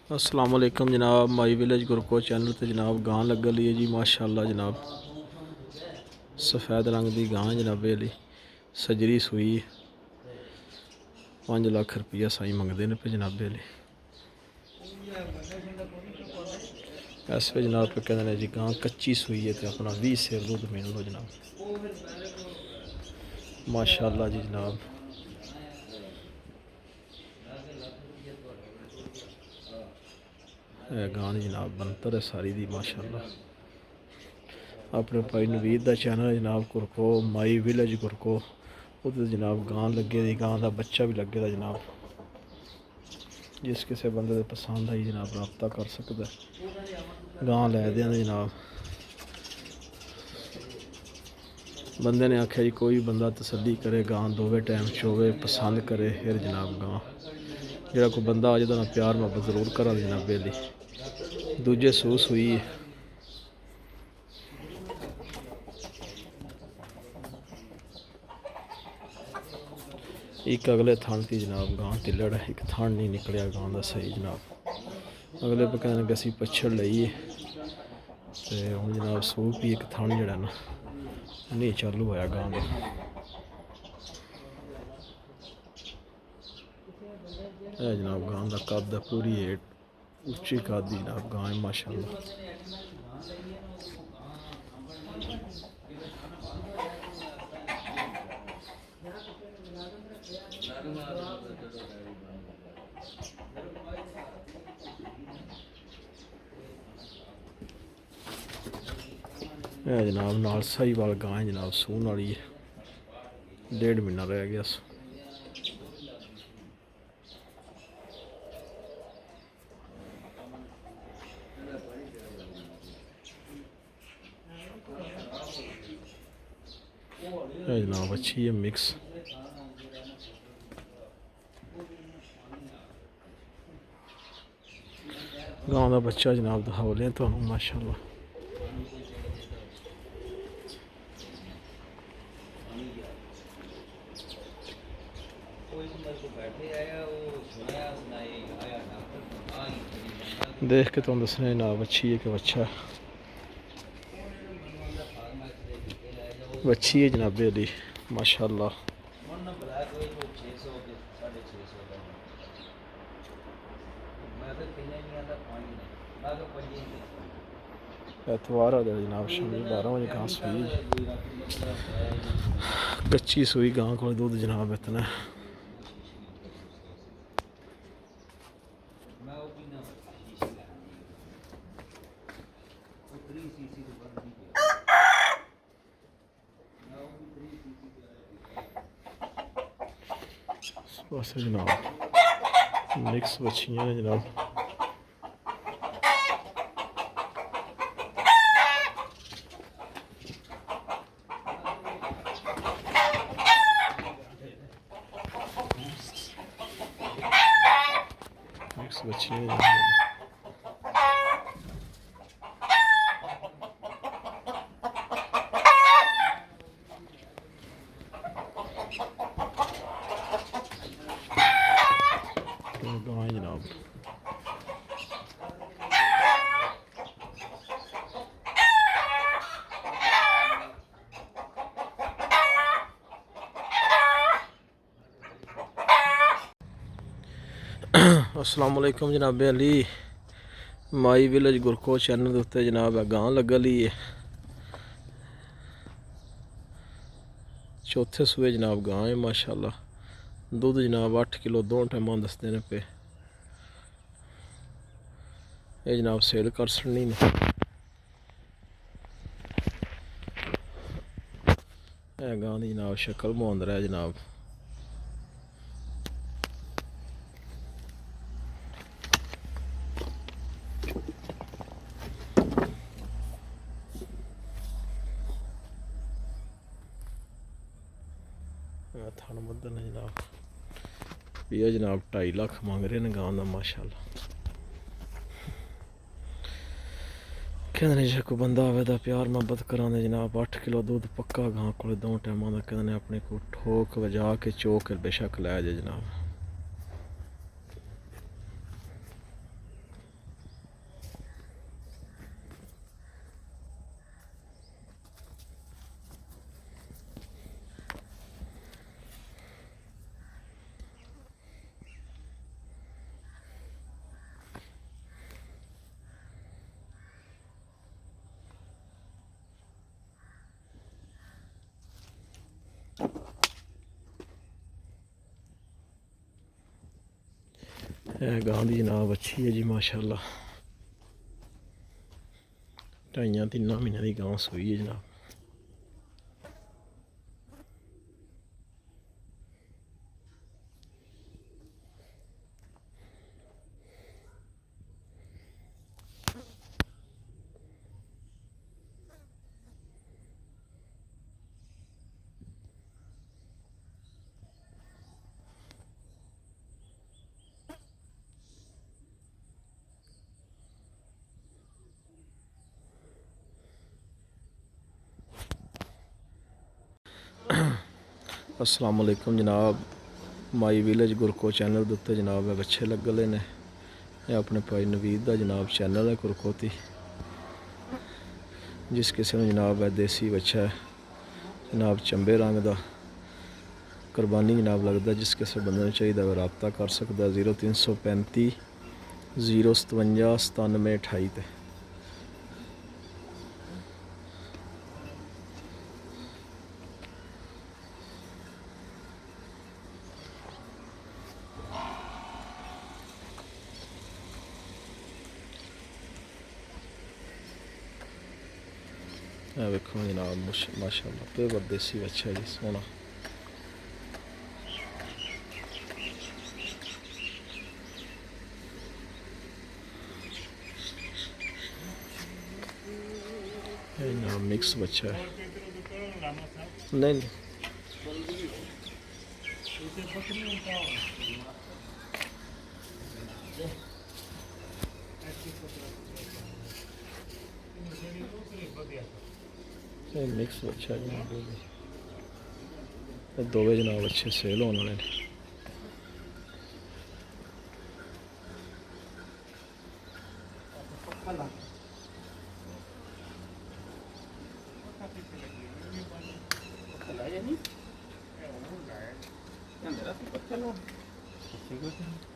अस्सलाम वालेकुम जनाब, माई विलेज गुरको चैनल ते जनाब गां लग्गा ली है जी माशाअल्लाह जनाब। सफ़ेद रंग की गां जनाबे अली सजरी सूई 5 लाख रुपया साई मंगते हैं पे जनाबे अली। इस पे जनाब पे कहते हैं जी गां कच्ची सूई है तो अपना 20 सेर दुध मिल लो जनाब माशाअल्लाह जी जनाब। गां जनाब बनतर है सारी दी माशाअल्लाह। अपने भाई नवीद का चैनल है जनाब गुरको माई विलेज गुरको, उधर जनाब गां लगे दी, गां का बच्चा भी लगे दा जनाब। जिस किसी बंदे पसंद आई जनाब रबता कर सकता है। गां लै दें जनाब। बंदे ने आख्या जी कोई बंदा तसल्ली करे गां दोवे टाइम चोवे पसंद करे फिर जनाब गां जो कोई बंदा आ जाए प्यार मुहब्बत जरूर करा जनाबे ली। दूजे सूस हुई एक अगले थान थी जनाब गां तिलड़ एक थान नहीं निकलिया गां का सही जनाब। अगले पे कहने कि असी पछड़ लईए तो हूँ जनाब सूप भी एक थान जड़ा ना नहीं चालू होया गां का। जनाब गां का कद पूरी हेठ उच्ची कद दी जनाब गां है माशाअल्लाह। जनाब नाल साहीवाल गां है जनाब सून वाली है, 1.5 महीना रह गया। जनाब अच्छी है मिक्स। गांव का बच्चा जनाब दिखाओ तो माशाअल्लाह। देख के तुम दसने जनाब अच्छी है कि बच्चा बच्ची है जनाबे अली माशाअल्लाह। एतवार आ गया जनाब शामी 12 बजे गां सूई कच्ची सूई गां को दुध जनाब इतना। बस जनाब मिक्स बच्चियां ने जनाब। मिक्स बच्चियां ने जनाब। गाय जनाब अस्सलाम वालेकुम जनाबे अली माई विलेज गुरको चैनल के उत्ते जनाब गां लग्गा ली है। चौथे सूए जनाब गां है माशाअल्लाह। दुध जनाब 8 किलो 2 टाइम दसते हैं पे। ये जनाब सेल कर सकनी ने। गां की जनाब शक्ल मुहांदरा है जनाब। थान मदन है जनाब यह जनाब 2.5 लाख मांग रहे हैं गां का माशाअल्लाह। ਕਹਿੰਦੇ ਨੇ ਜੇ ਕੋਈ ਬੰਦਾ ਆਵੇ ਤਾਂ ਪਿਆਰ ਮੁਹੱਬਤ ਕਰਾਂਦੇ ਜਨਾਬ 8 ਕਿਲੋ ਦੁੱਧ ਪੱਕਾ ਗਾਂ ਕੋਲ 2 ਟਾਈਮਾਂ ਦਾ ਕਹਿੰਦੇ ਨੇ ਆਪਣੇ ਕੋਲ ਠੋਕ ਵਜਾ ਕੇ ਚੋ ਕੇ ਬੇਸ਼ੱਕ ਲੈ ਜਾ ਜਨਾਬ। गां दी जनाब अच्छी है जी माशाल्लाह। 2.5-3 महीने की गां सूई है जनाब। अस्सलाम वालेकुम जनाब। माई विलेज गुरको चैनल के उत्ते जनाब बच्चे लगे ने। यह अपने भाई नवीद का जनाब चैनल है गुरकोती। जिस किसी में जनाब है देसी बच्चा है जनाब चंबे रंग का कुरबानी जनाब लगता, जिस किसी बंदे चाहिए वह रबता कर सकता 0335 057 97 28 वेखो जनाब माशाल्लाह पेवर देसी बच्चा जी सोना। जनाब मिक्स बच्चा है। नहीं मिक्स बच्चा जनाब दोवे जनाब अच्छे सेल होने वाले हैं। Yang